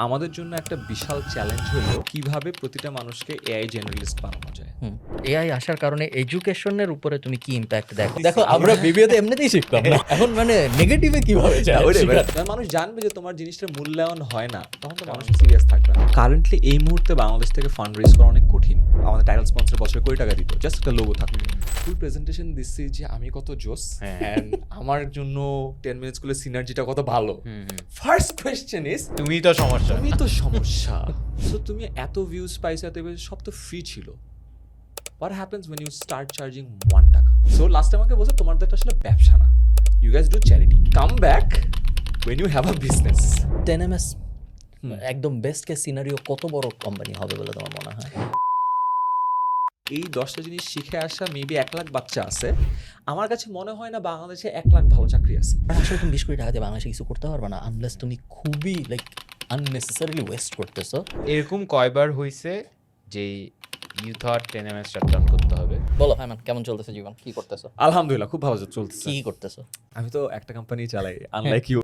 আমাদের জন্য একটা বিশাল চ্যালেঞ্জ হলো কিভাবে প্রতিটা মানুষকে এআই জেনারেলিস্ট বানানো যায়। এআই আসার কারণে এডুকেশনের উপরে তুমি কি ইম্প্যাক্ট দেখো? দেখো আমরা বিবিএতে এমনিতেই শিখতাম না, এখন মানে নেগেটিভে কিভাবে যায়? মানুষ জানবে যে তোমার জিনিসটার মূল্যায়ন হয় না, তখন তো মানুষ সিরিয়াস থাকবে না। কারেন্টলি এই মুহূর্তে বাংলাদেশ থেকে ফান্ড রেজ করা অনেক কঠিন। আমাদের টাইটেল স্পন্সর বছরে কোটি টাকা দিত, জাস্ট একটা লোগো থাকতো। ফুল প্রেজেন্টেশন দিচ্ছি যে আমি কত জোস, and আমার জন্য 10 মিনিটস গুলো সিনার্জিটা কত ভালো। ফার্স্ট কোয়েশ্চেন ইজ তুমি তো সমস্যা। তুমি তো সমস্যা। সো তুমি এত ভিউজ পাইছো, এত সব তো ফ্রি ছিল। What happens when you start charging 1 টাকা? So last time আমাকে বলছে তোমাদের এটা আসলে ব্যবসা না, you guys do charity. Come back when you have a business. 10ms একদম বেস্ট কেস সিনারিও কত বড় কোম্পানি হবে বলে তোমার মনে হয়? এই 10টা জিনিস শিখে আসা মেবি 1 লাখ বাচ্চা আছে। আমার কাছে মনে হয় না বাংলাদেশে 1 লাখ ভালো চাকরি আছে। আসলে তুমি 20 কোটি টাকা দিয়ে বাংলাদেশে কিছু করতে পারবে না আনলেস তুমি খুবই লাইক আননেসেসারিলি ওয়েস্ট করতেছো। এরকম কয়বার হইছে যে ইউ থট 10ms শাটডাউন করতে হবে? বলো ফাইমান, কেমন চলতেছে জীবন? কি করতেছো? আলহামদুলিল্লাহ খুব ভালো চলতেছে। কি করতেছো? আমি তো একটা কোম্পানি চালাই, আনলাইক ইউ।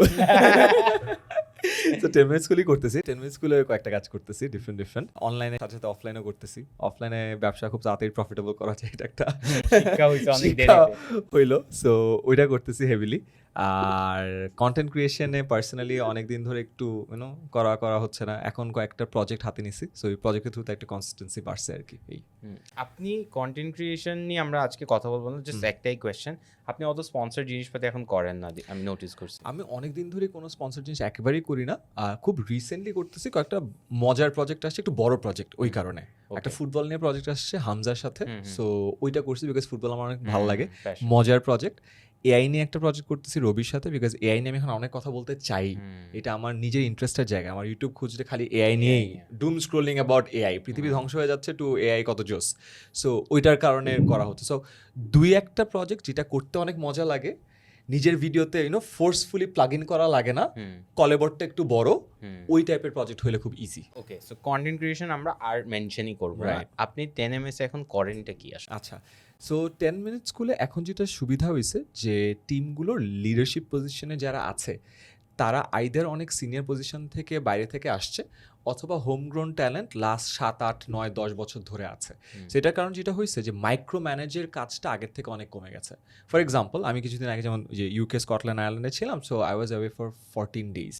তো 10 মিনিট স্কুলই করতেছি। 10 মিনিট স্কুলে কয়েকটা কাজ করতেছি, ডিফারেন্ট অনলাইনে সাথে সাথে অফলাইনেও করতেছি। অফলাইনে ব্যবসা খুব তাড়াতাড়ি প্রফিটেবল করা যায়, এটা একটা শিক্ষা হইছে অনেক শিক্ষা দেরিতে। হইলো। সো ওইটা করতেছি হেভিলি। আর কন্টেন্ট ক্রিয়েশনে পার্সোনালি অনেকদিন ধরে একটু করা হচ্ছে না, এখন কয়েকটা প্রজেক্ট হাতে নিছি। সো এই প্রজেক্টের থ্রুতে একটা কনসিস্টেন্সি বাড়ছে আর কি। এই আপনি কন্টেন্ট ক্রিয়েশন নিয়ে আমরা আজকে কথা বলবো না, জাস্ট একটাই কোয়েশ্চেন, আপনি অত স্পন্সর জিনিসপাতি এখন করেন না, আমি নোটিস করছি। আমি অনেকদিন ধরে কোনো স্পন্সর জিনিস একেবারেই করি না। খুব রিসেন্টলি করতেছি, কয়েকটা মজার প্রজেক্ট আসছে, একটু বড় প্রজেক্ট ওই কারণে। একটা ফুটবল নিয়ে প্রজেক্ট আসছে হামজার সাথে। সো ওইটা করছি বিকজ ফুটবল আমার অনেক ভালো লাগে, মজার প্রজেক্ট। এআই নিয়ে একটা প্রজেক্ট করতেছি রবির সাথে, বিকজ এআই নিয়ে আমি এখন অনেক কথা বলতে চাই। এটা আমার নিজের ইন্টারেস্টের জায়গা। আমার ইউটিউব খুঁজলে খালি এআই নিয়েই, ডুম স্ক্রোলিং অ্যাবাউট এআই, পৃথিবী ধ্বংস হয়ে যাচ্ছে টু এআই কত জোস। সো ওইটার কারণে করা হচ্ছে। সো 2-1টা প্রজেক্ট যেটা করতে অনেক মজা লাগে, নিজের ভিডিওতে ফোর্সফুলি প্লাগ ইন করা লাগে না, কলেবরটা একটু বড়, ওই টাইপের প্রজেক্ট হলে খুব ইজি। ওকে, সো কন্টেন্ট ক্রিয়েশন আমরা আর মেনশনই করবো না। আপনি 10ms এখন করেনটা কি আসলে? আচ্ছা, সো 10 মিনিট স্কুলে এখন যেটা সুবিধা হয়েছে যে টিমগুলোর লিডারশিপ পজিশনে যারা আছে তারা আইদার অনেক সিনিয়র পজিশন থেকে বাইরে থেকে আসছে, অথবা হোমগ্রোন ট্যালেন্ট লাস্ট 7-8-9-10 বছর ধরে আছে। সেটার কারণ যেটা হয়েছে যে মাইক্রো ম্যানেজের কাজটা আগের থেকে অনেক কমে গেছে। ফর এক্সাম্পল, আমি কিছুদিন আগে যেমন যে ইউকে স্কটল্যান্ড আয়ারল্যান্ডে ছিলাম, so I was away for 14 days।